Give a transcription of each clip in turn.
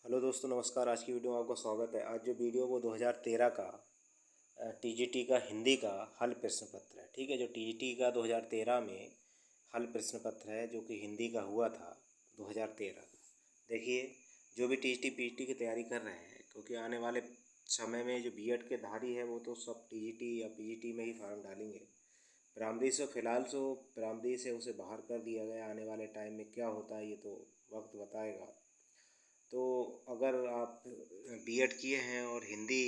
Hello दोस्तों, नमस्कार। आज की वीडियो में आपका स्वागत है। आज जो वीडियो वो 2013 का टीजीटी का हिंदी का हल प्रश्न पत्र है। ठीक है, जो टीजीटी का 2013 में हल प्रश्न पत्र है जो कि हिंदी का हुआ था 2013 का। देखिए, जो भी टीजीटी पीजीटी की तैयारी कर रहे हैं, क्योंकि आने वाले समय में जो बीएड के धारी है वो तो सब टीजीटी या पीजीटी में ही फॉर्म डालेंगे। प्राइमरी से फ़िलहाल प्राइमरी से उसे बाहर कर दिया गया। आने वाले टाइम में क्या होता है ये तो वक्त बताएगा। तो अगर आप बीएड किए हैं और हिंदी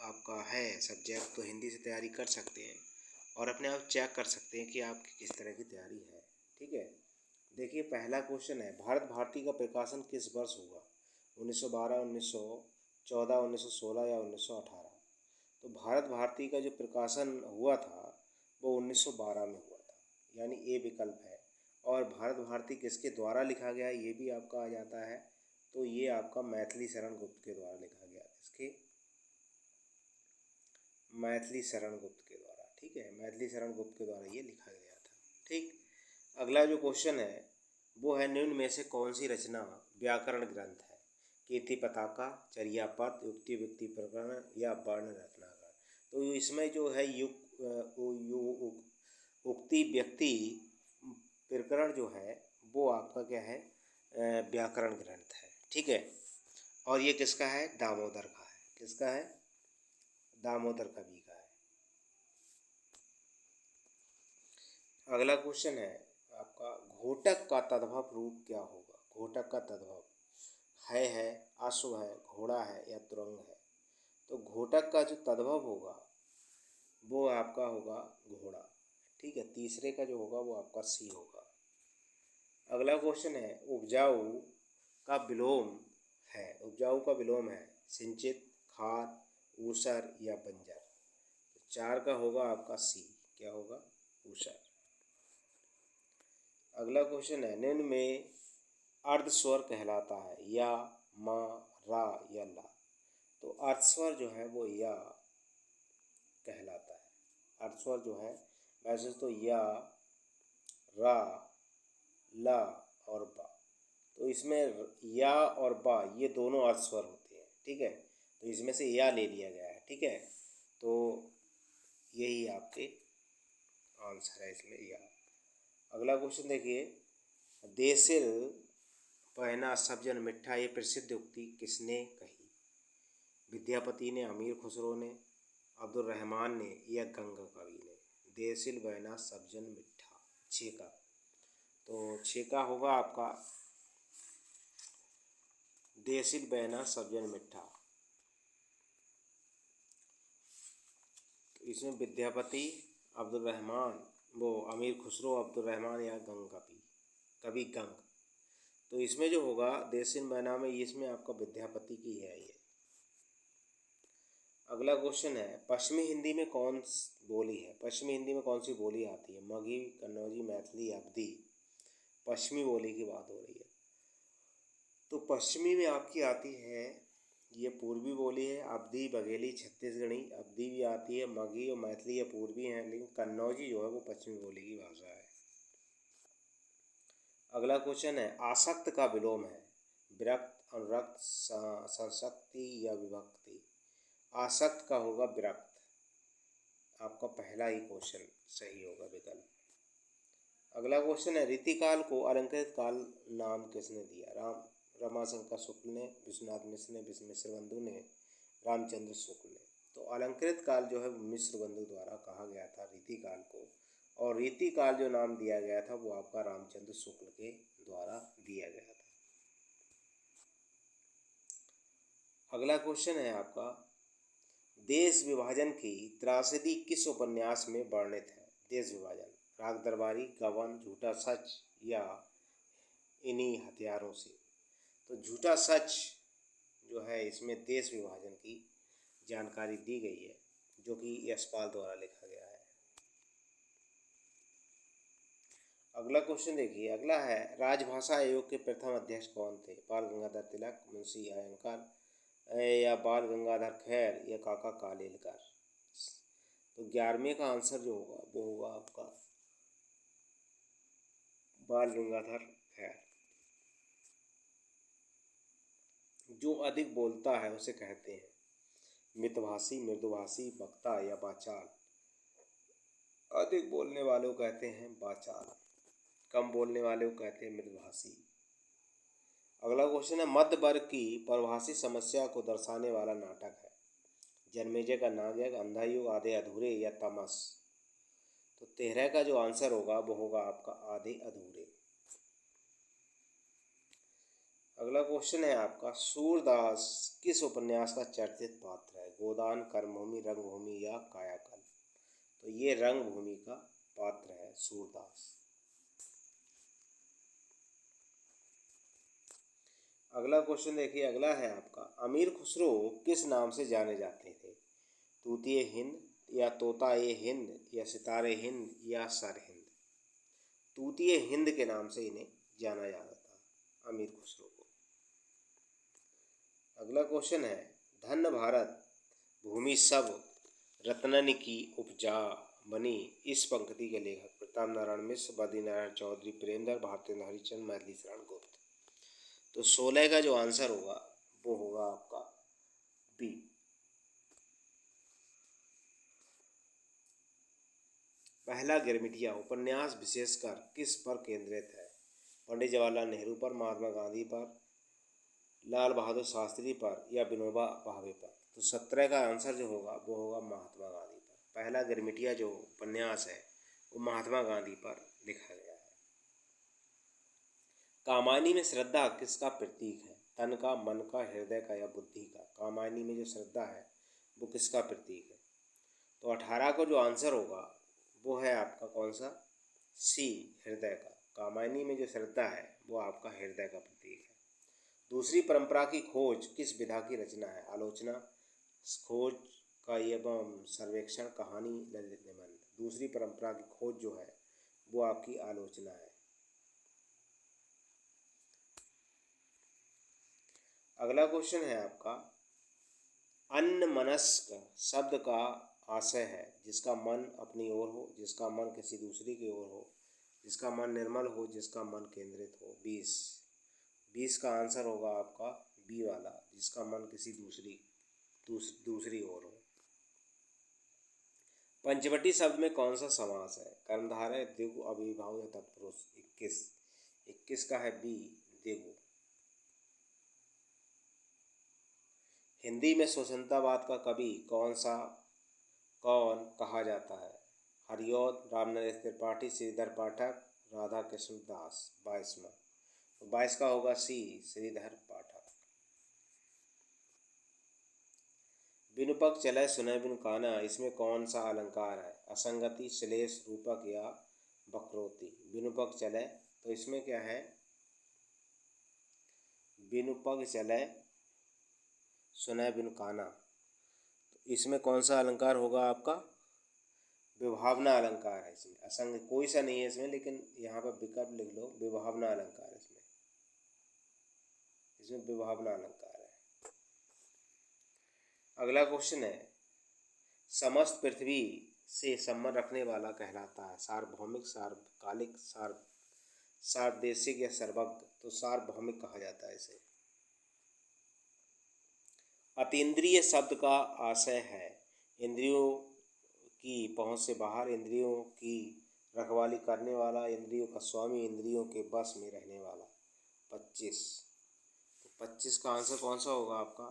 आपका है सब्जेक्ट, तो हिंदी से तैयारी कर सकते हैं और अपने आप चेक कर सकते हैं कि आपकी किस तरह की तैयारी है। ठीक है, देखिए पहला क्वेश्चन है, भारत भारती का प्रकाशन किस वर्ष हुआ? 1912, 1914, 1916 या 1918? तो भारत भारती का जो प्रकाशन हुआ था वो 1912 में हुआ था, यानी ए विकल्प है। और भारत भारती किसके द्वारा लिखा गया ये भी आपका आ जाता है, तो ये आपका मैथिली शरण गुप्त के द्वारा लिखा गया। इसके मैथिली शरण गुप्त के द्वारा। ठीक है, मैथिली शरण गुप्त के द्वारा ये लिखा गया था। ठीक, अगला जो क्वेश्चन है वो है, निम्न में से कौन सी रचना व्याकरण ग्रंथ है? कीर्ति पताका, चर्यापद, युक्ति व्यक्ति प्रकरण या वर्ण रत्नाकर? तो इसमें जो है उक्ति व्यक्ति प्रकरण जो है वो आपका क्या है, व्याकरण ग्रंथ है। ठीक है, और ये किसका है? दामोदर का है। किसका है? दामोदर कवि का है। अगला क्वेश्चन है आपका, घोटक का तद्भव रूप क्या होगा? घोटक का तद्भव है, अश्व है, घोड़ा है या तुरंग है? तो घोटक का जो तद्भव होगा वो आपका होगा घोड़ा। ठीक है, तीसरे का जो होगा वो आपका सी होगा। अगला क्वेश्चन है, उपजाऊ का विलोम है। उपजाऊ का विलोम है सिंचित, खाद, ऊसर या बंजर? चार का होगा आपका सी। क्या होगा? ऊसर। अगला क्वेश्चन है, निम्न में अर्ध स्वर कहलाता है या, मा, रा या ला? तो अर्ध स्वर जो है वो या कहलाता है। अर्ध स्वर जो है वैसे तो या, रा, ला और बा। तो इसमें या और बा ये दोनों अर्ध स्वर होते हैं। ठीक है, तो इसमें से या ले लिया गया है। ठीक है, तो यही आपके आंसर है इसमें या। अगला क्वेश्चन देखिए, देसिल पहना सब जन मिठा, ये प्रसिद्ध उक्ति किसने कही? विद्यापति ने, अमीर खुसरो ने, अब्दुल रहमान ने या गंगा कवि ने? देसिल बहना सब जन मिठा, छेका। तो छेका होगा आपका देसिल बहना सब जन मिठा। तो इसमें विद्यापति, अब्दुल रहमान, वो अमीर खुसरो, अब्दुल रहमान या गंग कवि, कवि गंग। तो इसमें जो होगा देसिल बहना में, इसमें आपका विद्यापति की है ये। अगला क्वेश्चन है, पश्चिमी हिंदी में कौन बोली है? पश्चिमी हिंदी में कौन सी बोली आती है? मगही, कन्नौजी, मैथिली, अवधी? पश्चिमी बोली की बात हो रही है। तो पश्चिमी में आपकी आती है ये पूर्वी बोली है, अवधी, बघेली, छत्तीसगढ़ी। अवधी भी आती है, मगही और मैथिली ये पूर्वी हैं, लेकिन कन्नौजी जो है वो पश्चिमी बोली की भाषा है। अगला क्वेश्चन है, आसक्त का विलोम है विरक्त, अनुरक्त, संसक्ति या विभक्ति? आसक्त का होगा विरक्त। आपका पहला ही क्वेश्चन सही होगा विकल्प। अगला क्वेश्चन है, रीतिकाल को अलंकृत काल नाम किसने दिया? रमाशंकर शुक्ल ने, विश्वनाथ मिश्र ने, मिश्र बंधु ने, रामचंद्र शुक्ल ने? तो अलंकृत काल जो है मिश्र बंधु द्वारा कहा गया था रीतिकाल को, और रीतिकाल जो नाम दिया गया था वो आपका रामचंद्र शुक्ल के द्वारा दिया गया था। अगला क्वेश्चन है आपका, देश विभाजन की त्रासदी किस उपन्यास में वर्णित है? देश विभाजन, राग दरबारी, गबन, झूठा सच या इन्हीं हथियारों से? तो झूठा सच जो है इसमें देश विभाजन की जानकारी दी गई है, जो कि यशपाल द्वारा लिखा गया है। अगला क्वेश्चन देखिए, अगला है, राजभाषा आयोग के प्रथम अध्यक्ष कौन थे? बाल गंगाधर तिलक, मुंशी अयंकर या बाल गंगाधर खैर या काका कालेलकर? तो 11वें का आंसर जो होगा वो होगा आपका बाल गंगाधर खैर। जो अधिक बोलता है उसे कहते हैं मितभाषी, मृदुभाषी, वक्ता या वाचाल। अधिक बोलने वालों को कहते हैं वाचाल, कम बोलने वाले को कहते हैं मृदुभाषी। अगला क्वेश्चन है, मध्य वर्ग की परिभाषित समस्या को दर्शाने वाला नाटक है। जन्मेजय का नाटक, अंधा युग, आधे अधूरे या तमस। तो 13 का जो आंसर होगा वो होगा आपका आधे अधूरे। अगला क्वेश्चन है आपका, सूरदास किस उपन्यास का चर्चित पात्र है? गोदान, कर्मभूमि, रंगभूमि या कायाकल्प। तो ये रंगभूमि का पात्र है सूरदास। अगला क्वेश्चन देखिए, अगला है आपका, अमीर खुसरो किस नाम से जाने जाते थे? तूतिए हिंद या तोता ए हिंद या सितारे हिंद या सर हिंद। तूतिए हिंद के नाम से इन्हें जाना जाता था, अमीर खुसरो को। अगला क्वेश्चन है, धन्य भारत भूमि सब रत्नन की उपजा बनी, इस पंक्ति के लेखक? प्रताप नारायण मिश्र, बद्रीनारायण चौधरी, प्रेमधर, भारतेंद्र हरिश्चंद्र, मैथिली शरण गुप्त। तो 16 का जो आंसर होगा वो होगा आपका बी। पहला गिरमिटिया उपन्यास विशेषकर किस पर केंद्रित है? पंडित जवाहरलाल नेहरू पर, महात्मा गांधी पर, लाल बहादुर शास्त्री पर या विनोबा भावे पर। तो 17 का आंसर जो होगा वो होगा महात्मा गांधी पर। पहला गिरमिटिया जो उपन्यास है वो महात्मा गांधी पर लिखा गया है। कामायनी में श्रद्धा किसका प्रतीक है? तन का, मन का, हृदय का या बुद्धि का? कामायनी में जो श्रद्धा है वो किसका प्रतीक है? तो 18 को जो आंसर होगा वो है आपका कौन सा? सी, हृदय का। कामायनी में जो श्रद्धा है वो आपका हृदय का प्रतीक है। दूसरी परंपरा की खोज किस विधा की रचना है? आलोचना, खोज का एवं सर्वेक्षण, कहानी, ललित निबंध। दूसरी परंपरा की खोज जो है वो आपकी आलोचना है। अगला क्वेश्चन है आपका, अन्नमनस्क शब्द का आशय है जिसका मन अपनी ओर हो, जिसका मन किसी दूसरे की ओर हो, जिसका मन निर्मल हो, जिसका मन केंद्रित हो। 20 का आंसर होगा आपका बी वाला, जिसका मन किसी दूसरी ओर हो। पंचवटी शब्द में कौन सा समास है? कर्मधारय, द्विगु, अव्ययीभाव या तत्पुरुष। 21 का है बी, द्विगु। हिंदी में स्वतंत्रतावाद का कवि कौन कहा जाता है? हरिऔध, रामनरेश त्रिपाठी, श्रीधर पाठक, राधा कृष्ण दास। 22वां, तो 22 का होगा सी, श्रीधर पाठक। बिनु पग चले सुने बिनु काना, इसमें कौन सा अलंकार है? असंगति, श्लेष, रूपक या वक्रोक्ति। बिनु पग चले, तो इसमें क्या है? बिनु पग चले सुने बिनु काना, तो इसमें कौन सा अलंकार होगा आपका? विभावना अलंकार है इसमें। असंग कोई सा नहीं है इसमें, लेकिन यहाँ पर विकल्प लिख लो, विभावना अलंकार है इसमें विभावना अलंकार है। अगला क्वेश्चन है, समस्त पृथ्वी से संबंध रखने वाला कहलाता है? सार्वभौमिक, सार्वकालिक, सार्वदेशिक या सर्वज्ञ। तो सार्वभौमिक कहा जाता है इसे। अतीन्द्रिय शब्द का आशय है इंद्रियों की पहुंच से बाहर, इंद्रियों की रखवाली करने वाला, इंद्रियों का स्वामी, इंद्रियों के बस में रहने वाला। 25, तो 25 का आंसर कौन सा होगा आपका?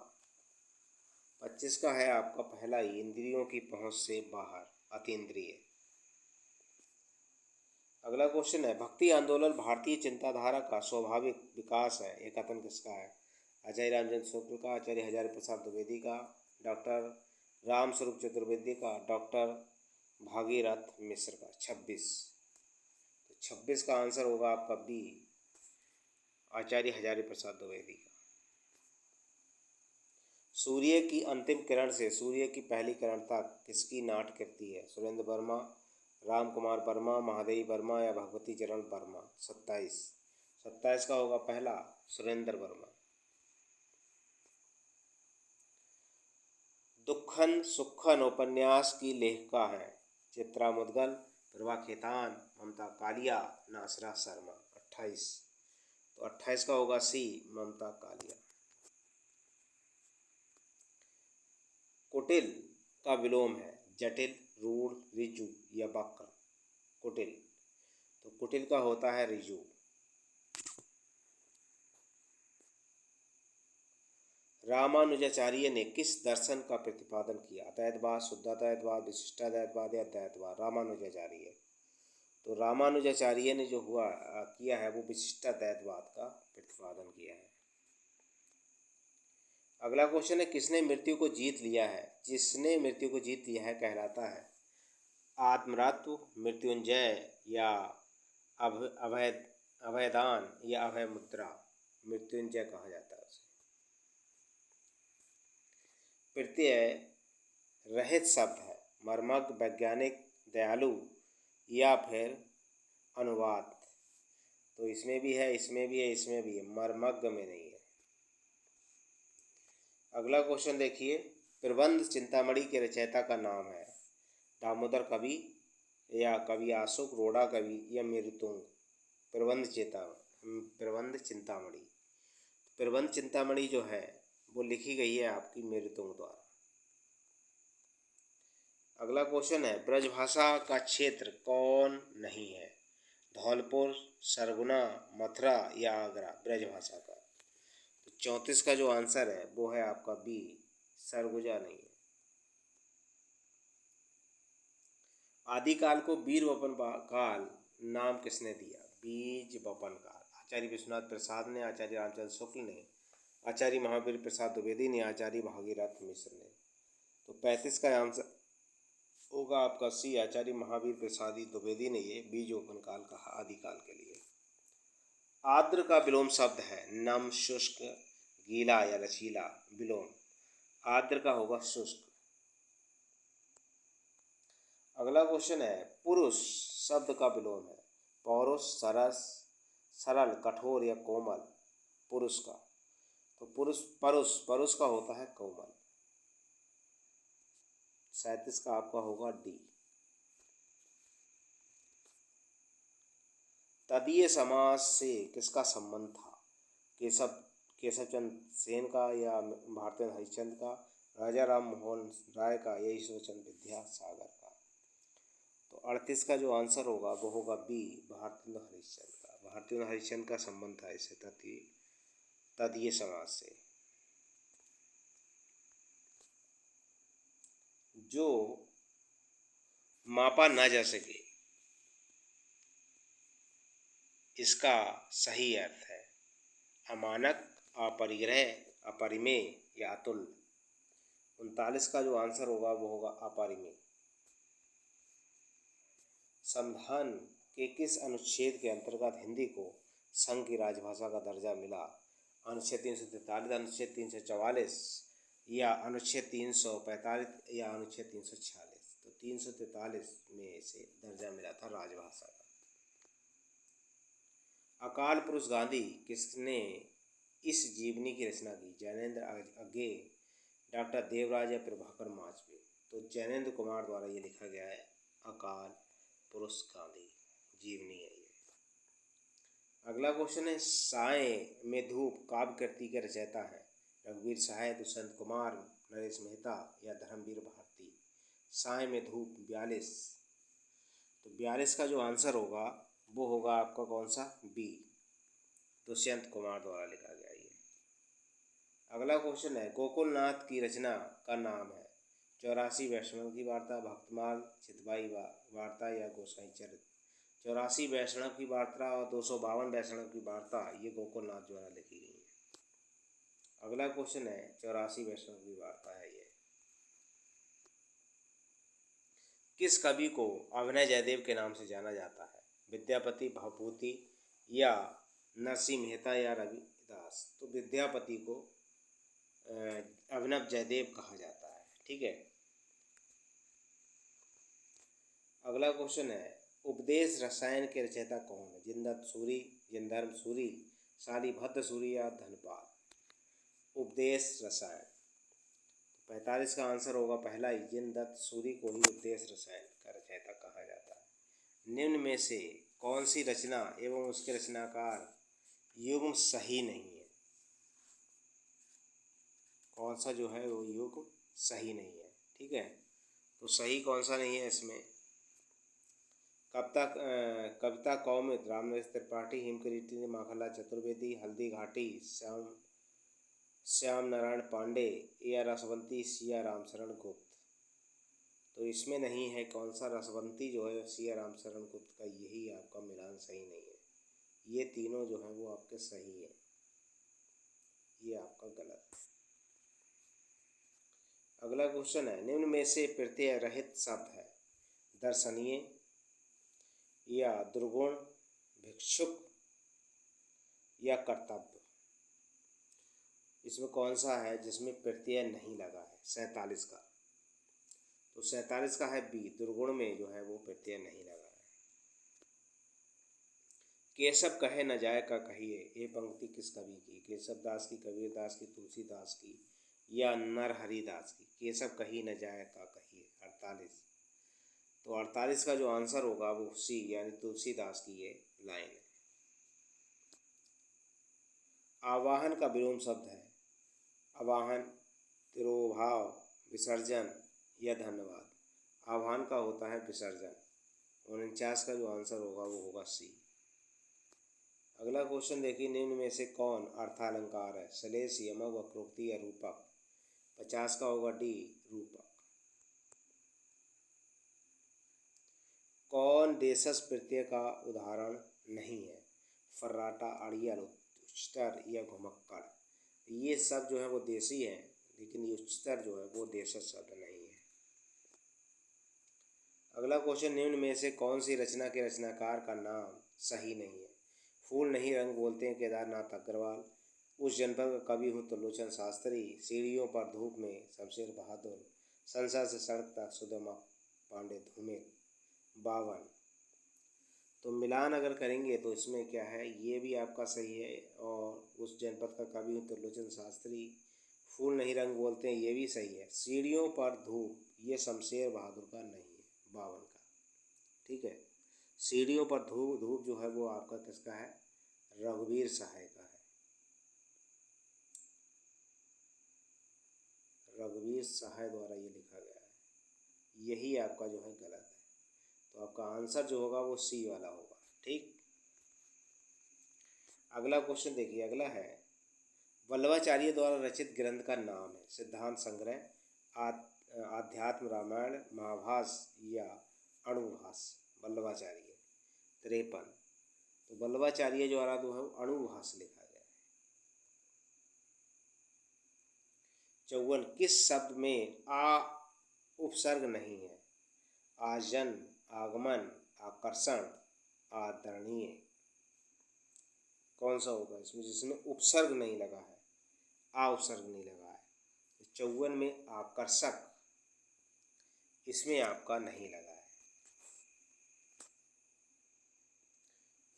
25 का है आपका पहला ही, इंद्रियों की पहुंच से बाहर, अतीन्द्रिय। अगला क्वेश्चन है, भक्ति आंदोलन भारतीय चिंताधारा का स्वाभाविक विकास है, ये कथन किसका है? आचार्य रामचंद्र शुक्ल का, आचार्य हजारी प्रसाद द्विवेदी का, डॉक्टर रामस्वरूप चतुर्वेदी का, डॉक्टर भागीरथ मिश्र का। 26, तो 26 का आंसर होगा आपका बी, आचार्य हजारी प्रसाद द्विवेदी का। सूर्य की अंतिम किरण से सूर्य की पहली किरण तक किसकी नाट कीर्ति है? सुरेंद्र वर्मा, राम कुमार वर्मा, महादेवी वर्मा या भगवती चरण वर्मा। 27 का होगा पहला, सुरेंद्र वर्मा। दुखन सुखन उपन्यास की लेखिका हैं? चित्रा मुदगल, प्रभा खेतान, ममता कालिया, नासरा शर्मा। 28, तो 28 का होगा सी, ममता कालिया। कुटिल का विलोम है जटिल, रूढ़, ऋजु या वक्र। कुटिल, तो कुटिल का होता है ऋजु। रामानुजाचार्य ने किस दर्शन का प्रतिपादन किया? अद्वैतवाद, शुद्धाद्वैतवाद, विशिष्टाद्वैतवाद या द्वैतवाद? रामानुजाचार्य। तो रामानुजाचार्य ने जो किया है वो विशिष्टाद्वैतवाद का प्रतिपादन किया है। अगला क्वेश्चन है, किसने मृत्यु को जीत लिया है? जिसने मृत्यु को जीत लिया है कहलाता है आत्मरात्व, मृत्युंजय या अभय अभयदान या अभय मुद्रा। मृत्युंजय कहा जाता है उसे। प्रत्यय रहित शब्द है, मर्मज्ञ, वैज्ञानिक, दयालु या फिर अनुवाद। तो इसमें भी है, इसमें भी है, इसमें भी है, मर्मज्ञ में नहीं है। अगला क्वेश्चन देखिए, प्रबंध चिंतामणि के रचयिता का नाम है दामोदर कवि या कवि अशोक, रोड़ा कवि या मेरुतुंग। प्रबंध चिंतामणि। प्रबंध चिंतामणि जो है वो लिखी गई है आपकी मेरुतुंग द्वारा। अगला क्वेश्चन है, ब्रजभाषा का क्षेत्र कौन नहीं है? धौलपुर, सरगुना, मथुरा या आगरा? ब्रजभाषा का। तो 34 का जो आंसर है वो है आपका बी, सरगुजा नहीं है। आदिकाल को बीज वपन काल नाम किसने दिया? बीज वपन काल। आचार्य विश्वनाथ प्रसाद ने, आचार्य रामचंद्र शुक्ल ने, आचार्य महावीर प्रसाद द्विवेदी ने, आचार्य भागीरथ मिश्र ने। तो 35 का आंसर होगा आपका सी, आचार्य महावीर प्रसाद द्विवेदी ने ये बीज वपन काल कहा आदिकाल के लिए। आर्द्र का विलोम शब्द है नम, शुष्क, गीला या लचीला। विलोम आर्द्र का होगा शुष्क। अगला क्वेश्चन है, पुरुष शब्द का विलोम है पौरुष, सरस, सरल, कठोर या कोमल। पुरुष का, तो परुष का होता है कोमल। 37 का आपका होगा डी। तदीय समास से किसका संबंध था? केशवचंद्र सेन का या भारतेंद्र हरिश्चंद्र का, राजा राम मोहन राय का या ईश्वरचंद्र विद्यासागर का? तो 38 का जो आंसर होगा वो होगा बी, भारतेंद्र हरिश्चंद्र का। भारतेंद्र हरिश्चंद्र का संबंध था इससे तदीय समास से। जो मापा न जा सके इसका सही अर्थ है अमानक, अपरिग्रह, अपरिमेय या अतुल्य। 39 का जो आंसर होगा वो होगा अपरिमेय। संविधान के किस अनुच्छेद के अंतर्गत हिंदी को संघ की राजभाषा का दर्जा मिला? अनुच्छेद 343, अनुच्छेद 344 या अनुच्छेद 345 या अनुच्छेद 346? तो 343 में से दर्जा मिला था राजभाषा का। अकाल पुरुष गांधी किसने इस जीवनी की रचना की? जैनेंद्र अज्ञे, डॉक्टर देवराज या प्रभाकर माचवे? तो जैनेंद्र कुमार द्वारा ये लिखा गया है अकाल पुरुष गांधी जीवनी है ये। अगला क्वेश्चन है, साय में धूप काव्य कृति के रचयिता है रघुवीर सहाय, दुष्यंत कुमार, नरेश मेहता या धर्मवीर भारती? साय में धूप 42। तो 42 का जो आंसर होगा वो होगा आपका कौन सा? बी, दुष्यंत कुमार द्वारा लिखा गया ये। अगला क्वेश्चन है, गोकुलनाथ की रचना का नाम है 84 वैष्णव की वार्ता, भक्तमाल, चितबाई वार्ता या गोसाई चरित? 84 वैष्णव की वार्ता और 252 वैष्णव की वार्ता ये गोकुलनाथ द्वारा लिखी गई है। अगला क्वेश्चन है, 84 वैष्णव की वार्ता है ये। किस कवि को अभिनय जयदेव के नाम से जाना जाता है? विद्यापति, भवभूति या नरसिंह मेहता या रविदास? तो विद्यापति को अभिनव जयदेव कहा जाता है। ठीक है। अगला क्वेश्चन है, उपदेश रसायन के रचयिता कौन है? जिनदत्त सूरी, जिनधर्म सूरी, शालीभद्र सूरी या धनपाल? उपदेश रसायन। 45 का आंसर होगा पहला ही, जिनदत्त सूरी को ही उपदेश रसायन का रचयिता कहा जाता है। निम्न में से कौन सी रचना एवं उसके रचनाकार युग्म सही नहीं है? कौन सा जो है वो युग्म सही नहीं है? ठीक है, तो सही कौन सा नहीं है इसमें? कविता कौमुद रामनरेश त्रिपाठी, हिमकरीटी माखनलाल चतुर्वेदी, हल्दी घाटी श्याम नारायण पांडे या रसवंती सिया रामशरण गुप्त। तो इसमें नहीं है कौन सा, रसवंती जो है सिया रामशरण गुप्त का, यही आपका मिलान सही नहीं है। ये तीनों जो हैं वो आपके सही है, ये आपका गलत है। अगला क्वेश्चन है, निम्न में से प्रत्यय रहित शब्द है दर्शनीय या दुर्गुण, भिक्षुक या कर्तव्य। इसमें कौन सा है जिसमें प्रत्यय नहीं लगा है? 47 का। तो 47 का है बी, दुर्गुण में जो है वो प्रत्यय नहीं लगा है। केशव कहे न जाए का कहिए, ये पंक्ति किस कवि की? केशव दास की, कबीर दास की, तुलसीदास की या नरहरि दास की? केशव कही न जाए का कहिए 48। तो 48 का जो आंसर होगा वो सी यानी तुलसीदास की ये लाइन है। आवाहन का विलोम शब्द है आवाहन, तिरोभाव, विसर्जन या धन्यवाद। आह्वान का होता है विसर्जन। 49 का जो आंसर होगा वो होगा सी। अगला क्वेश्चन देखिए, निम्न में से कौन अर्थालंकार है? श्लेष, यमक, वक्रोक्ति या रूपक। 50 का होगा डी, रूपक। कौन देशज प्रत्यय का उदाहरण नहीं है? फर्राटा, अड़ियल, उच्चतर या घुमक्कड़। ये सब जो है वो देशी है, लेकिन ये उच्चतर जो है वो देशज शब्द नहीं है। अगला क्वेश्चन, निम्न में से कौन सी रचना के रचनाकार का नाम सही नहीं है? फूल नहीं रंग बोलते हैं केदारनाथ अग्रवाल, उस जनपद का कवि हूँ त्रिलोचन शास्त्री, सीढ़ियों पर धूप में शमशेर बहादुर, संसद से सड़क तक सुदामा पांडे धूमिल। 52। तो मिलान अगर करेंगे तो इसमें क्या है, ये भी आपका सही है, और उस जनपद का कवि हूँ त्रिलोचन शास्त्री, फूल नहीं रंग बोलते हैं ये भी सही है। सीढ़ियों पर धूप ये शमशेर बहादुर का नहीं है, 52 का। ठीक है, सीढ़ियों पर धूप, धूप जो है वो आपका किसका है? रघुवीर सहाय का है। रघुवीर सहाय द्वारा ये लिखा गया है, यही आपका जो है गलत है। तो आपका आंसर जो होगा वो सी वाला होगा। ठीक, अगला क्वेश्चन देखिए, अगला है, वल्लभाचार्य द्वारा रचित ग्रंथ का नाम है? सिद्धांत संग्रह, आध्यात्म रामायण, महाभास या अणुभास। वल्लभाचार्य 53। तो वल्लभाचार्य द्वारा जो है अणुभास लिखा गया है। 54, किस शब्द में आ उपसर्ग नहीं है? आजन, आगमन, आकर्षण, आदरणीय। कौन सा होगा इसमें जिसमें उपसर्ग नहीं लगा है, आ उपसर्ग नहीं लगा है? 54 में आकर्षक, इसमें आपका नहीं लगा है।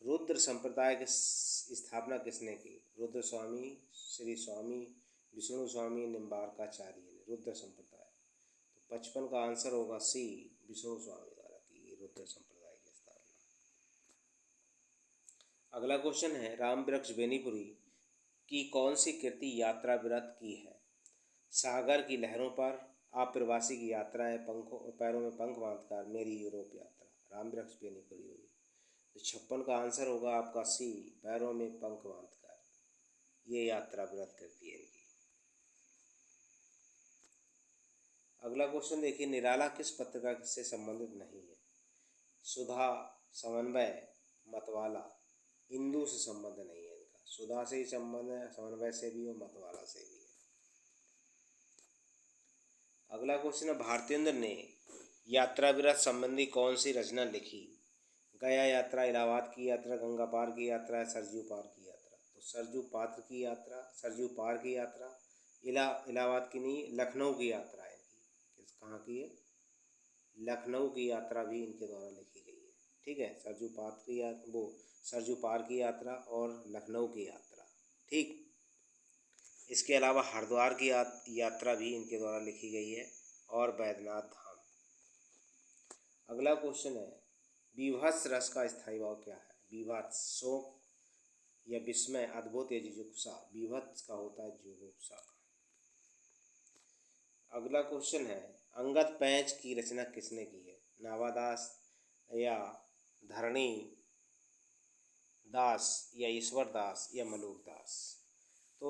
रुद्र संप्रदाय की स्थापना किसने की? रुद्र स्वामी, श्री स्वामी, विष्णु स्वामी, निम्बार्काचार्य ने रुद्र संप्रदाय। तो 55 का आंसर होगा सी, विष्णु स्वामी द्वारा की रुद्र संप्रदाय की स्थापना। अगला क्वेश्चन है, राम वृक्ष बेनीपुरी की कौन सी कृति यात्रा व्रत की है? सागर की लहरों पर, अप्रवासी की यात्रा है, पंखों पैरों में पंख बांधकर, मेरी यूरोप यात्रा। राम वृक्ष बेनीपुरी हुई। तो 56 का आंसर होगा आपका सी, पैरों में पंख बांधकर, ये यात्रा व्रत करती है इनकी। अगला क्वेश्चन देखिए, निराला किस पत्रिका से संबंधित नहीं है? सुधा, समन्वय, मतवाला। इंदु से संबंध नहीं है इनका, सुधा से ही संबंध है, समन्वय से भी और मतवाला से भी है। अगला क्वेश्चन है, भारतेंद्र ने यात्रा व्रत संबंधी कौन सी रचना लिखी? गया यात्रा, इलाहाबाद की यात्रा, गंगा पार की यात्रा, सरयू पार की यात्रा। तो सरयू पात्र की यात्रा, सरयू पार की यात्रा, इलाहाबाद की नहीं, लखनऊ की यात्रा है इनकी। कहाँ की है? लखनऊ की यात्रा भी इनके द्वारा लिखी गई है। ठीक है, सरयू पात्र की यात्रा, वो सरयू पार की यात्रा और लखनऊ की यात्रा। ठीक, इसके अलावा हरिद्वार की यात्रा भी इनके द्वारा लिखी गई है, और बैद्यनाथ धाम। अगला क्वेश्चन है, बीभत्स रस का स्थायी भाव क्या है? बीभत्स, शोक या विस्मय, अद्भुत या जुगुप्सा। बीभत्स का होता है जुगुप्सा। अगला क्वेश्चन है, अंगद पैंच की रचना किसने की है? नावादास या धरणी दास या ईश्वर दास या मलूक दास? तो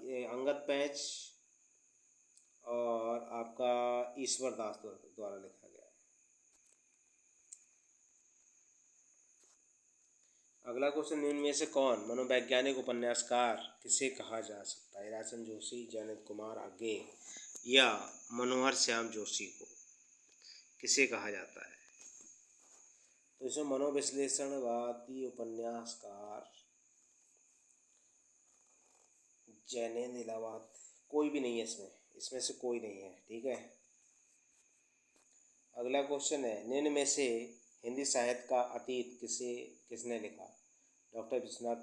ये अंगद पैंच और आपका ईश्वर दास द्वारा लिखा गया है। अगला क्वेश्चन, निम्न में से कौन मनोवैज्ञानिक उपन्यासकार किसे कहा जा सकता है? राजन जोशी, जयंत कुमार आगे या मनोहर श्याम जोशी को किसे कहा जाता है? तो इसमें मनोविश्लेषणवादी उपन्यासकार जैनेन्द्र इलाहाबाद, कोई भी नहीं है इसमें से कोई नहीं है, ठीक है। अगला क्वेश्चन है, निम्न में से हिंदी साहित्य का अतीत किसने लिखा? डॉक्टर विश्वनाथ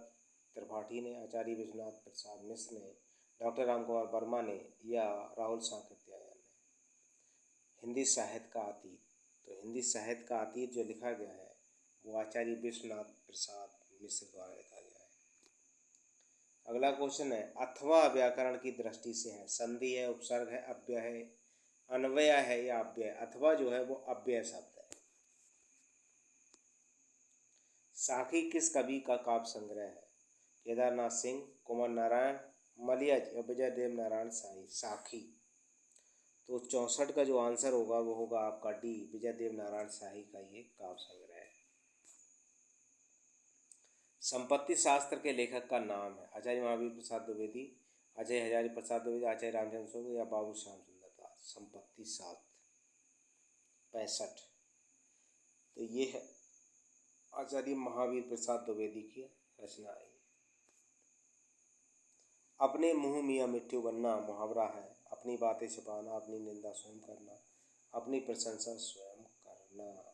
त्रिपाठी ने, आचार्य विश्वनाथ प्रसाद मिश्र ने, डॉक्टर रामकुमार वर्मा ने या राहुल सांकृत्यायन ने? हिंदी साहित्य का अतीत, तो हिंदी साहित्य का अतीत जो लिखा गया है वो आचार्य विश्वनाथ प्रसाद मिश्र द्वारा लिखा गया है। अगला क्वेश्चन है, अथवा व्याकरण की दृष्टि से है, संधि है, उपसर्ग है, अव्यय है, अन्वय है या अव्यय? अथवा जो है वो अव्यय शब्द है। साखी किस कवि का काव्य संग्रह है? केदारनाथ सिंह, कुमार नारायण, मलियज या विजय देव नारायण शाही? साखी, तो 64 का जो आंसर होगा वो होगा आपका डी, विजय देव नारायण शाही का ये काव्य संग्रह है। संपत्ति शास्त्र के लेखक का नाम है? आचार्य महावीर प्रसाद द्विवेदी, आचार्य हजारी प्रसाद द्विवेदी, आचार्य रामचंद्र शुक्ल या बाबू श्याम सुंदर दास? संपत्ति शास्त्र 65, तो ये है आचार्य महावीर प्रसाद द्विवेदी की रचना है। अपने मुंह मियाँ मिट्ठू बनना मुहावरा है, अपनी बातें छिपाना, अपनी निंदा स्वयं करना, अपनी प्रशंसा स्वयं करना।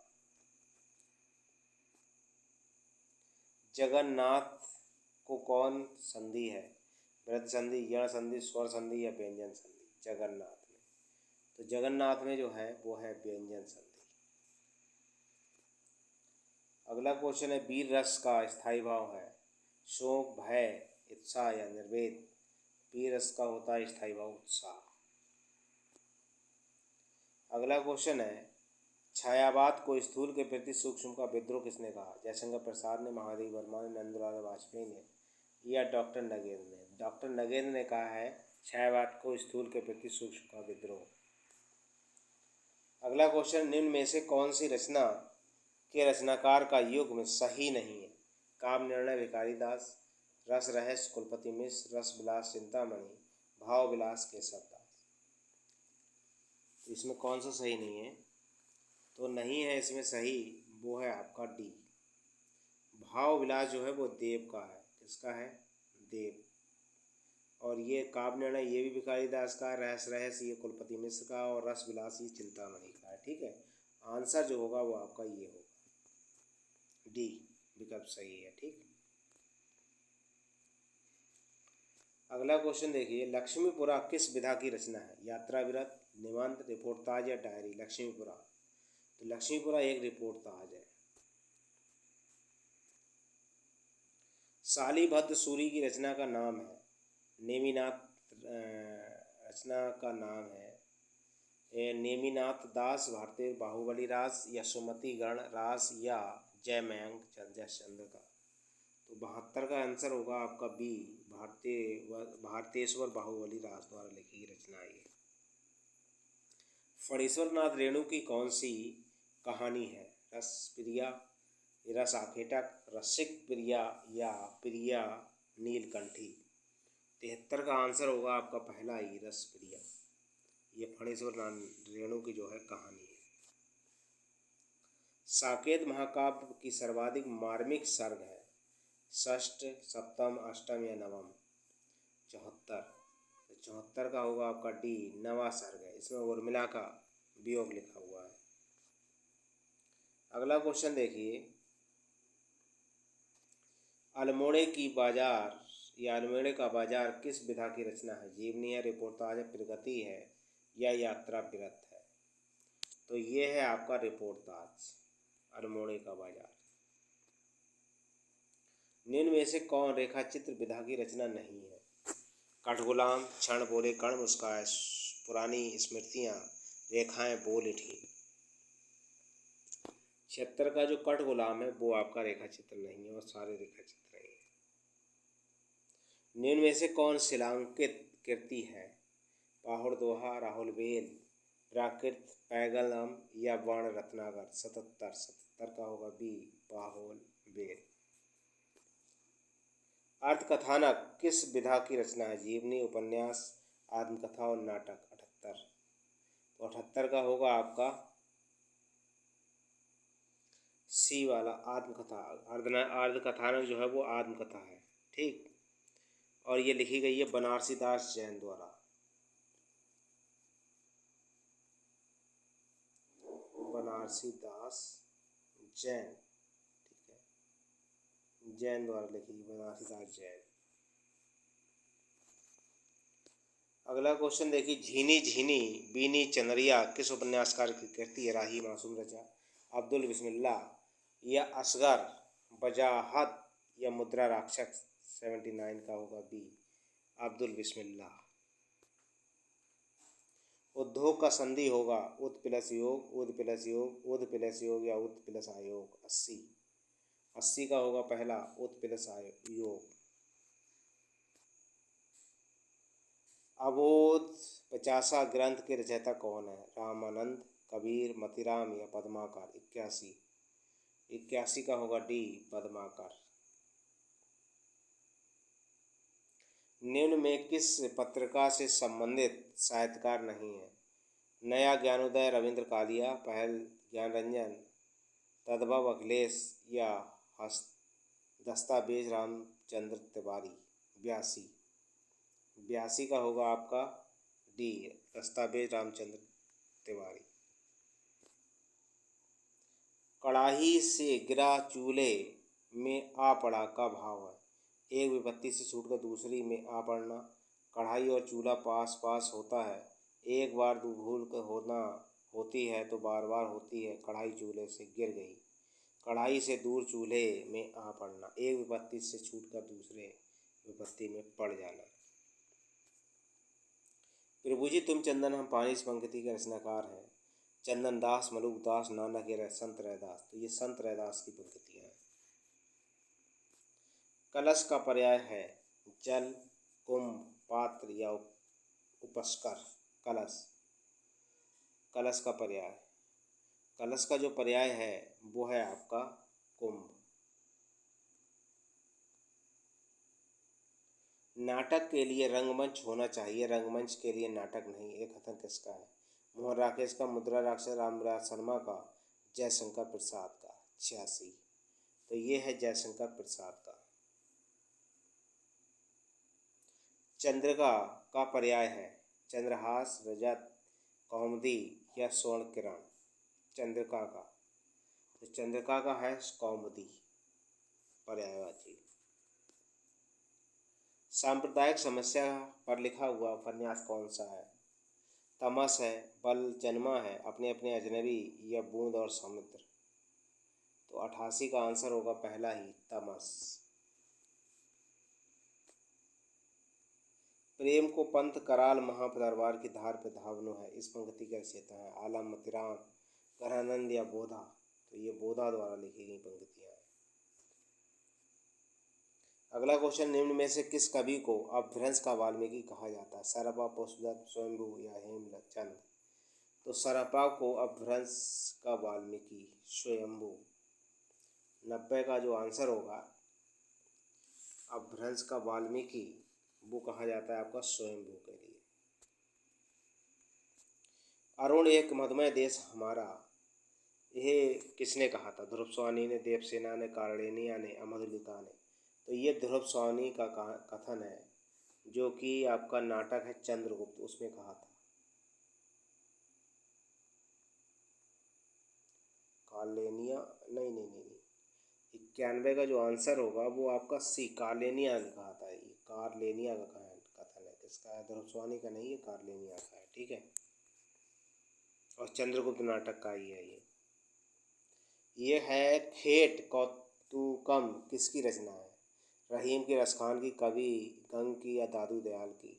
जगन्नाथ को कौन संधि है? वृद्ध संधि, यण संधि, स्वर संधि या व्यंजन संधि? जगन्नाथ में, तो जगन्नाथ में जो है वो है व्यंजन संधि। अगला क्वेश्चन है, वीर रस का स्थायी भाव है? शोक, भय, उत्साह या निर्वेद? वीर रस का होता है स्थायी भाव उत्साह। अगला क्वेश्चन है, छायावाद को स्थूल के प्रति सूक्ष्म का विद्रोह किसने कहा? जयशंकर प्रसाद ने, महादेव वर्मा ने, नंदलाल वाजपेयी ने या डॉक्टर नगेंद्र ने? डॉक्टर नगेंद्र ने कहा है छायावाद को स्थूल के प्रति सूक्ष्म का विद्रोह। अगला क्वेश्चन, निम्न में से कौन सी रचना के रचनाकार का युग्म सही नहीं है? काव्य निर्णय भिखारी दास, रस रहस्य कुलपति मिश्र, रस विलास चिंतामणि, भाव विलास केशव दास? इसमें कौन सा सही नहीं है? तो नहीं है इसमें सही, वो है आपका डी, भाव विलास जो है वो देव का है। किसका है? देव। और ये काव्य निर्णय ये भी भिखारी दास का, रहस्य ये कुलपति मिश्र का, और रस विलास ये चिंतामणि का है, ठीक है। आंसर जो होगा वो आपका ये होगा, डी विकल्प सही है, ठीक। अगला क्वेश्चन देखिए, लक्ष्मीपुरा किस विधा की रचना है? यात्रा विरत, निबंध, रिपोर्टाज या डायरी? लक्ष्मीपुरा, तो लक्ष्मीपुरा एक रिपोर्टाज है। शालीभद्र सूरी की रचना का नाम है? नेमिनाथ रचना का नाम है नेमिनाथ दास, भारतीय बाहुबली रास या सुमति गण रास या जयमयंक जयचंद्र का? तो 72 का आंसर होगा आपका बी, भारतेश्वर बाहुबली रास द्वारा लिखी गई रचना है। फणीश्वर नाथ रेणु की कौन सी कहानी है? रस प्रिया, रस आखेटक, रसिक प्रिया या प्रिया नीलकंठी? 73 का आंसर होगा आपका पहला ही, रस प्रिया। ये फणीश्वर नाथ रेणु की जो है कहानी है। साकेत महाकाव्य की सर्वाधिक मार्मिक सर्ग है? षष्ठ, सप्तम, अष्टम या नवम? 74, तो 74 का होगा आपका डी, नवा सर्ग है। इसमें उर्मिला का वियोग लिखा हुआ है। अगला क्वेश्चन देखिए, अल्मोड़े की बाजार या अल्मोड़े का बाजार किस विधा की रचना है? जीवनी है, रिपोर्टाज है, प्रगति है या यात्रा विरत है? तो ये है आपका रिपोर्टाज, अल्मोड़े का बाजार। निम्न में से कौन रेखा चित्र विधा की रचना नहीं है? कठगुलाम, क्षण बोले कण मुस्काए, पुरानी स्मृतियाँ, रेखाएं बोल उठी। 76 का जो कट गुलाम है वो आपका रेखा चित्र नहीं है और सारे रेखा चित्र ही है। निम्न में से कौन शिलांकित कृति है? पाहुड़ दोहा, राहुल बेल, प्राकृत, पैगलम या वर्ण रत्नाकर? 77 का होगा बी, पाहुल बेल। अर्थकथानक किस विधा की रचना है? जीवनी, उपन्यास, आत्मकथा और नाटक? 78। तो 78 का होगा आपका सी वाला, आत्मकथा। अर्धकथानक जो है वो आत्मकथा है, ठीक। और ये लिखी गई है बनारसी दास जैन द्वारा। बनारसी दास जैन, ठीक है, जैन द्वारा लिखी गई, बनारसी दास जैन। अगला क्वेश्चन देखिए, झीनी झीनी बीनी चंद्रिया किस उपन्यासकार की कृति है? राही मासूम रजा, अब्दुल बिस्मिल्लाह या असगर वजाहत या मुद्रा राक्षस? 79 का होगा बी, अब्दुल बिस्मिल्लाह। उद्योग का संधि होगा उद प्लस योग, उद प्लस योग, उद प्लस योग या उद प्लस आयोग? 80 का होगा पहला, उद प्लस योग। अबोध 50 ग्रंथ के रचयिता कौन है? रामानंद, कबीर, मतीराम या पद्माकर? 81 का होगा डी, पद्माकर। निम्न में किस पत्रिका से संबंधित साहित्यकार नहीं है? नया ज्ञानोदय रविंद्र कालिया, पहल ज्ञानरंजन, तद्भव अखिलेश या दस्तावेज रामचंद्र तिवारी? 82 का होगा आपका डी, दस्तावेज रामचंद्र तिवारी। कड़ाही से गिरा चूल्हे में आ पड़ा का भाव है? एक विपत्ति से छूटकर दूसरी में आ पड़ना, कढ़ाई और चूल्हा पास पास होता है, एक बार भूल कर होना होती है तो बार बार होती है, कढ़ाई चूल्हे से गिर गई। कढ़ाई से दूर चूल्हे में आ पड़ना, एक विपत्ति से छूटकर दूसरे विपत्ति में पड़ जाना। प्रभु जी तुम चंदन हम पानी इस पंक्ति के रचनाकार हैं? चंदन दास, मलुक दास, नानक या संत रैदास? तो ये संत रैदास की पंक्तियाँ हैं। कलश का पर्याय है जल, कुंभ, पात्र या उपस्कर? कलश का पर्याय, कलश का जो पर्याय है वो है आपका कुंभ। नाटक के लिए रंगमंच होना चाहिए, रंगमंच के लिए नाटक नहीं, एक कथन किसका है? मोहन राकेश का, मुद्रा राक्षस रामविलास शर्मा का, जयशंकर प्रसाद का? 86। तो ये है जयशंकर प्रसाद का। चंद्रिका का पर्याय है चंद्रहास, रजत, कौमुदी या स्वर्ण किरण? चंद्रिका का, तो चंद्रिका का है कौमुदी पर्यायवाची। सांप्रदायिक समस्या पर लिखा हुआ उपन्यास कौन सा है? तमस है, बल जन्मा है, अपने अपने अजनबी या बूंद और समुद्र? तो 88 का आंसर होगा पहला ही, तमस। प्रेम को पंथ कराल महादरबार की धार पे धावनो है, इस पंक्ति का रचयिता है? आलम, मतीराम, गरानंद या बोधा? तो ये बोधा द्वारा लिखी गई पंक्तियाँ हैं। अगला क्वेश्चन, निम्न में से किस कवि को अपभ्रंश का वाल्मीकि कहा जाता है? सरपा, पुष्पदत्त, स्वयंभू या हेमचंद? तो सरपा को अपभ्रंश का वाल्मीकि, स्वयंभू। 90 का जो आंसर होगा अपभ्रंश का वाल्मीकि वो कहा जाता है आपका स्वयंभू के लिए। अरुण एक मधुमय देश हमारा, यह किसने कहा था? ध्रुव स्वामी ने, देवसेना ने, कार्णिया ने, अमधुलिका ने? तो ये ध्रुव स्वामी का कथन है जो कि आपका नाटक है चंद्रगुप्त, उसमें कहा था। कार्लेनिया नहीं नहीं नहीं नहीं, 91 का जो आंसर होगा वो आपका सी, कार्लेनिया ने कहा था। ये कार्लेनिया का कथन है, किसका है? ध्रुव स्वामी का नहीं है, कार्लेनिया का है, ठीक है। और चंद्रगुप्त नाटक का ही है ये है खेट कौतुकम किसकी रचना है? रहीम की, रसखान की, कवि गंग की या दादू दयाल की?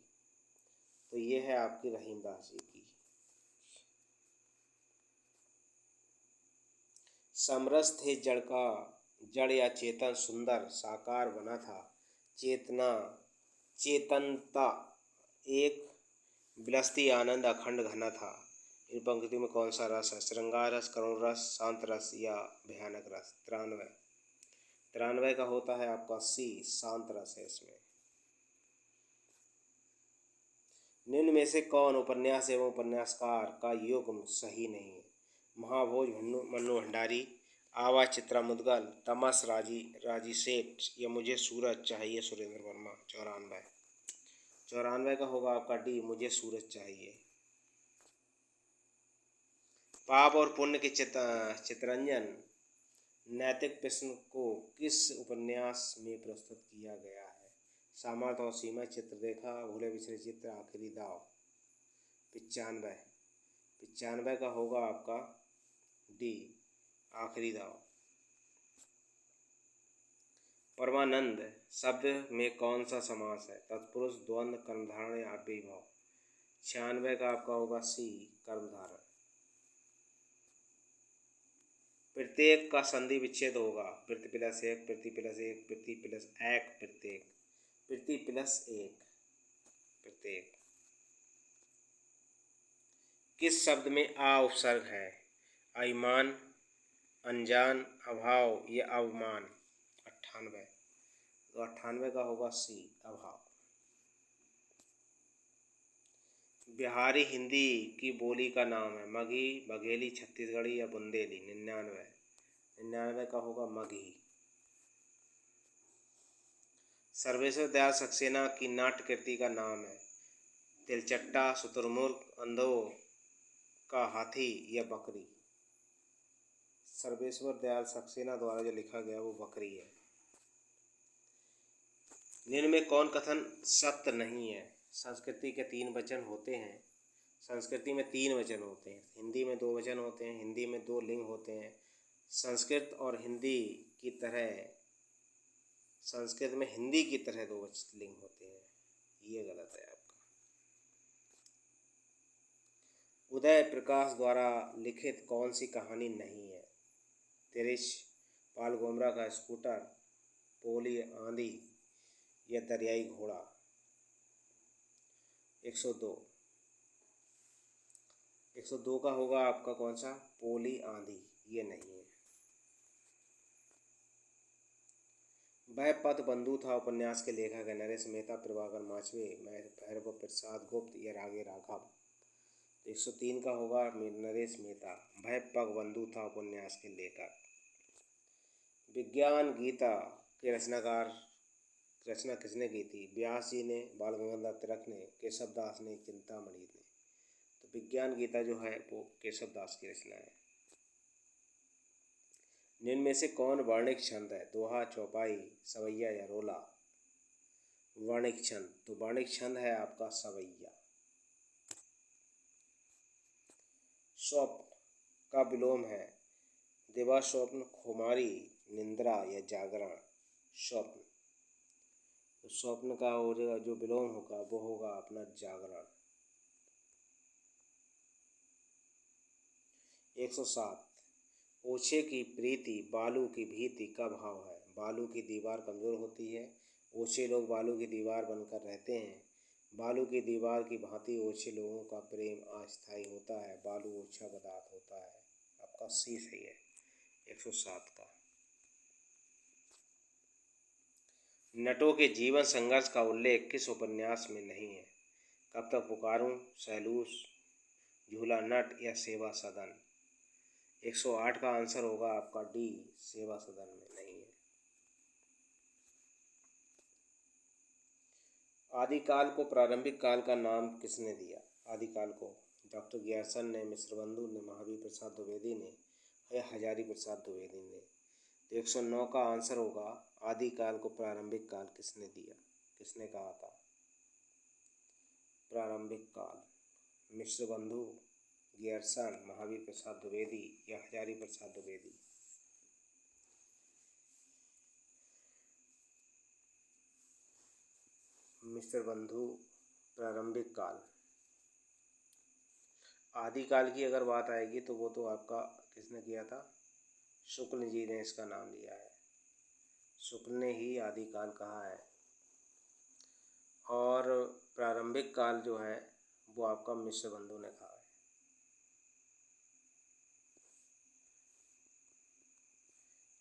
तो ये है आपकी रहीम दास जी की। समरस थे जड़ का, जड़ या चेतन सुंदर साकार बना था। चेतना चेतनता एक विलसती आनंद अखंड घना था। इन पंक्ति में कौन सा रस है? श्रृंगार रस, करुण रस, शांत रस या भयानक रस? 93 का होता है आपका सी, शांत रस है इसमें। निम्न में से कौन उपन्यास एवं उपन्यासकार का युग्म सही नहीं है? महाभोज मन्नू भंडारी, आवाज चित्रा मुदगल, तमस राजी सेठ या मुझे सूरज चाहिए सुरेंद्र वर्मा? 94 का होगा आपका डी, मुझे सूरज चाहिए। पाप और पुण्य के चितरंजन नैतिक प्रश्न को किस उपन्यास में प्रस्तुत किया गया है? सामर्थ और सीमा, चित्ररेखा, भूले बिछड़े चित्र, आखिरी दाव? 95 का होगा आपका डी, आखिरी दाव। परमानंद शब्द में कौन सा समास है? तत्पुरुष, द्वंद्व, कर्मधारय या अव्ययीभाव? 96 का आपका होगा सी, कर्मधारय। प्रत्येक का संधि विच्छेद होगा प्रति प्लस एक, प्रति प्लस एक, प्रति प्लस एक, प्रत्येक, प्रति प्लस एक, प्रत्येक। किस शब्द में आ उपसर्ग है? अभिमान, अनजान, अभाव या अवमान? 98, तो 98 का होगा सी, अभाव। बिहारी हिंदी की बोली का नाम है? मगही, बघेली, छत्तीसगढ़ी या बुंदेली? 99 का होगा मगही। सर्वेश्वर दयाल सक्सेना की नाट्य कृति का नाम है? तिलचट्टा, शुतुरमुर्ग, अंधों का हाथी या बकरी? सर्वेश्वर दयाल सक्सेना द्वारा जो लिखा गया वो बकरी है। निम्न में कौन कथन सत्य नहीं है? संस्कृति के 3 वचन होते हैं। संस्कृति में 3 वचन होते हैं, हिंदी में 2 वचन होते हैं, हिंदी में 2 लिंग होते हैं। संस्कृत और हिंदी की तरह संस्कृत में हिंदी की तरह 2 लिंग होते हैं, ये गलत है आपका। उदय प्रकाश द्वारा लिखित कौन सी कहानी नहीं है? तिरिश, पाल गोमरा का स्कूटर, पोली आंधी या दरियाई घोड़ा? 102 का होगा आपका कौन सा? पोली आंधी, ये नहीं है। वह पथ बंधु था उपन्यास के लेखक है? नरेश मेहता, प्रभाकर माचवे, भैरव प्रसाद गुप्त या रागे राघव? 103 का होगा नरेश मेहता। वह पग बंधु था उपन्यास के लेखक। विज्ञान गीता के रचना किसने की थी? व्यास जी ने, बाल गंगाधर तिलक ने, केशव दास ने, चिंतामणि ने? तो विज्ञान गीता जो है वो केशव दास की रचना है। निम्न में से कौन वर्णिक छंद है? दोहा, चौपाई, सवैया या रोला? वर्णिक छंद, तो वर्णिक छंद है आपका सवैया। स्वप्न का विलोम है? दिवा स्वप्न, खुमारी, निंद्रा या जागरण? स्वप्न, तो स्वप्न का हो जाएगा जो विलोम होगा वो होगा अपना जागरण। 107, ओछे की प्रीति बालू की भीति का भाव है? बालू की दीवार कमज़ोर होती है, ओछे लोग बालू की दीवार बनकर रहते हैं, बालू की दीवार की भांति ओछे लोगों का प्रेम अस्थायी होता है, बालू ओछा पदार्थ होता है? आपका सी सही है, 107 का। नटों के जीवन संघर्ष का उल्लेख किस उपन्यास में नहीं है? कब तक पुकारूं, सैलूस, झूला नट या सेवा सदन? 108 का आंसर होगा आपका डी, सेवा सदन में नहीं है। आदिकाल को प्रारंभिक काल का नाम किसने दिया? आदिकाल को डॉक्टर ग्यर्सन ने, मिश्र बंधु ने, महावीर प्रसाद द्विवेदी ने या हजारी प्रसाद द्विवेदी ने? तो 109 का आंसर होगा आदिकाल को प्रारंभिक काल किसने दिया, किसने कहा था? प्रारंभिक काल मिश्र बंधु, ग्यर्सन, महावीर प्रसाद द्विवेदी या हजारी प्रसाद द्विवेदी? मिश्र बंधु, प्रारंभिक काल। आदिकाल की अगर बात आएगी तो वो तो आपका किसने किया था? शुक्ल जी ने इसका नाम लिया है। शुक्ल ने ही आदिकाल कहा है। और प्रारंभिक काल जो है वो आपका मिश्र बंधु ने कहा है।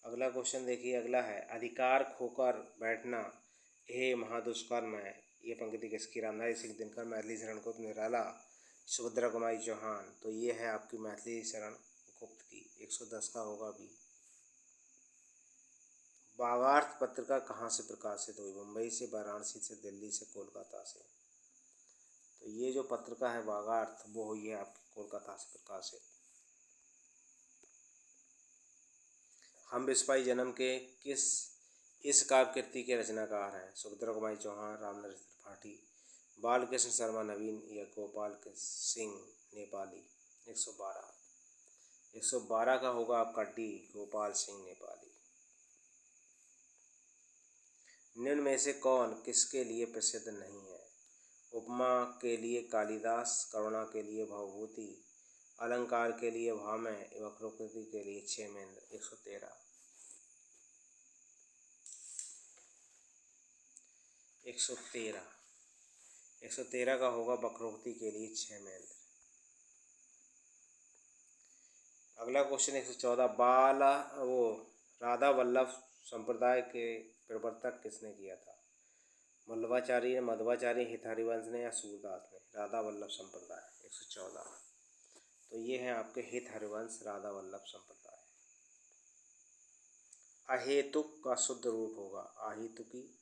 अगला क्वेश्चन देखिए, अगला है अधिकार खोकर बैठना हे महादुष्कर्म है। ये पंक्ति किसकी? रामधारी सिंह दिनकर, मैथिली शरण गुप्त, निराला, सुभद्रा कुमारी चौहान। तो ये है आपकी मैथिली शरण गुप्त की। 110 का होगा बी। वागार्थ पत्रिका कहाँ से प्रकाशित हुई? मुंबई से, वाराणसी से, दिल्ली से, कोलकाता से। तो ये जो पत्रिका है वागार्थ वो हुई है आपकी कोलकाता से प्रकाशित। हम विस्पाई जन्म के किस इस काव्य कृति के रचनाकार हैं? सुभद्रा कुमारी चौहान, रामनरेश त्रिपाठी, बालकृष्ण शर्मा नवीन या गोपाल सिंह नेपाली। 112 112 का होगा आपका डी, गोपाल सिंह नेपाली। निम्न में से कौन किसके लिए प्रसिद्ध नहीं है? उपमा के लिए कालिदास, करुणा के लिए भवभूति, अलंकार के लिए भामह, वक्रोक्ति के लिए क्षेमेंद्र। 113 113 का होगा वक्रोक्ति के लिए क्षेमेंद्र। अगला क्वेश्चन 114 राधा वल्लभ संप्रदाय के प्रवर्तक किसने किया था? वल्लभाचार्य ने, मध्वाचार्य, हित हरिवंश ने या सूरदास ने? राधा वल्लभ संप्रदाय। 114 तो ये है आपके हित हरिवंश, राधा वल्लभ संप्रदाय। अहेतुक का शुद्ध रूप होगा अहितुकी,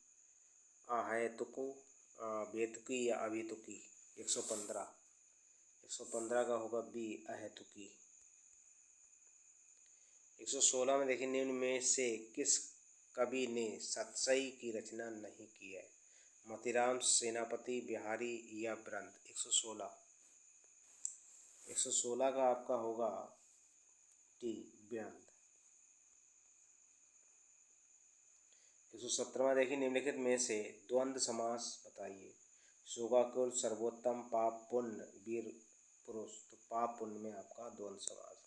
अहेतुको, बेतुकी या अभितुकी। 115 का होगा बी, अहेतुकी। 116 में देखिए, निम्न में से किस कवि ने सतसई की रचना नहीं की है? मोतीराम, सेनापति, बिहारी या ब्रंत। 116 का आपका होगा टी, ब्रंत। 117 देखिए, निम्नलिखित में से द्वंद्व समास बताइए। शोकाकुल, सर्वोत्तम, पाप पुण्य, वीर पुरुष। तो पाप पुण्य में आपका द्वंद्व समास है।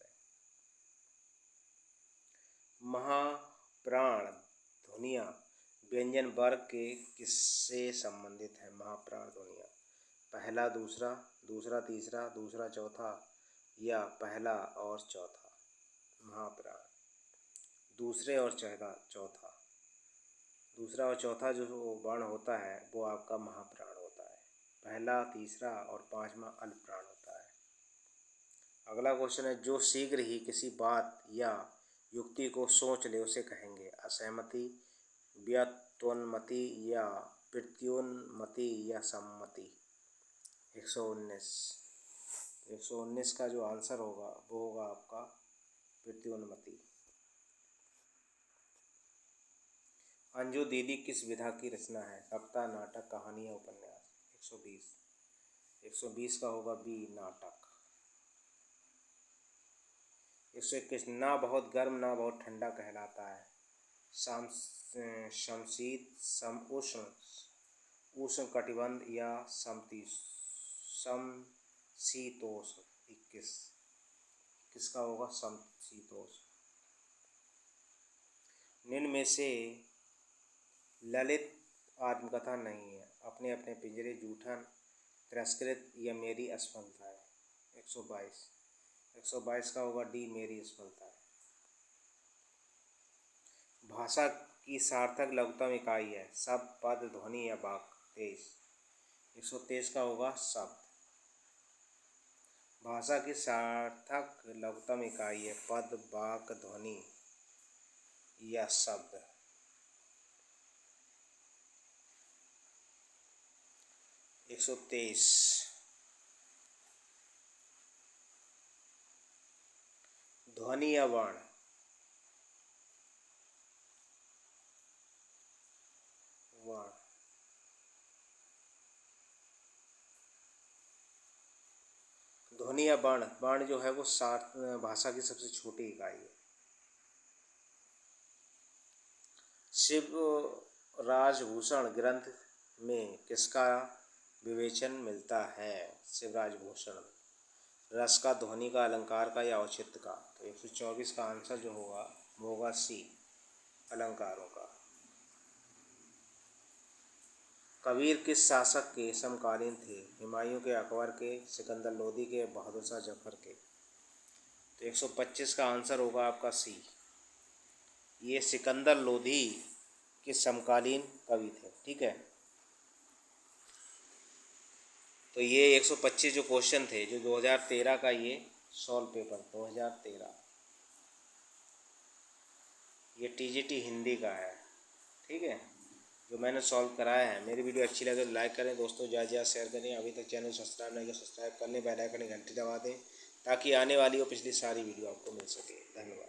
महाप्राण ध्वनियाँ व्यंजन वर्ग के किससे संबंधित है? महाप्राण ध्वनियाँ पहला दूसरा, दूसरा तीसरा, दूसरा चौथा या पहला और चौथा। महाप्राण दूसरे और चौथा, दूसरा और चौथा जो वर्ण होता है वो आपका महाप्राण होता है। पहला, तीसरा और पांचवा अल्पप्राण होता है। अगला क्वेश्चन है, जो शीघ्र ही किसी बात या युक्ति को सोच ले उसे कहेंगे? असहमति, व्युत्पन्नमति या प्रत्युन्नति या सम्मति। 119 का जो आंसर होगा वो होगा आपका प्रत्युन्नति। अंजू दीदी किस विधा की रचना है? कविता, नाटक, कहानी या उपन्यास। 120 का होगा बी, नाटक। 121 ना बहुत गर्म ना बहुत ठंडा कहलाता है? समशीत, समउष्ण, उष्ण कटिबंध या समशीतोष्ण। 21 का होगा समशीतोष्ण। निम्न में से ललित आत्मकथा नहीं है? अपने अपने पिंजरे, जूठन, तिरस्कृत या मेरी असफलता है। 122 का होगा डी, मेरी असफलता है। भाषा की सार्थक लघुतम इकाई है? शब्द, पद, ध्वनि या वाक्य। 123 का होगा शब्द। भाषा की सार्थक लघुतम इकाई है? पद, वाक्य, ध्वनि या शब्द। 123 ध्वनि या वर्ण। ध्वनि या वर्ण। वर्ण जो है वो भाषा की सबसे छोटी इकाई है। शिवराजभूषण ग्रंथ में किसका विवेचन मिलता है? शिवराजभूषण रस का, ध्वनि का, अलंकार का या औचित्य का। तो 124 का आंसर जो होगा होगा सी, अलंकारों का। कबीर किस शासक के समकालीन थे? हुमायूं के, अकबर के, सिकंदर लोदी के, बहादुर शाह जफर के। तो 125 का आंसर होगा आपका सी। ये सिकंदर लोधी के समकालीन कवि थे। ठीक है, तो ये 125 जो क्वेश्चन थे जो 2013 का ये सॉल्व पेपर 2013, ये टीजीटी हिंदी का है। ठीक है, जो मैंने सॉल्व कराया है। मेरी वीडियो अच्छी लगे तो लाइक करें दोस्तों, ज़्यादा ज़्यादा शेयर करें। अभी तक चैनल सब्सक्राइब नहीं किया सब्सक्राइब कर लें, बेल आइकन की घंटी दबा दें ताकि आने वाली और पिछली सारी वीडियो आपको मिल सके। धन्यवाद।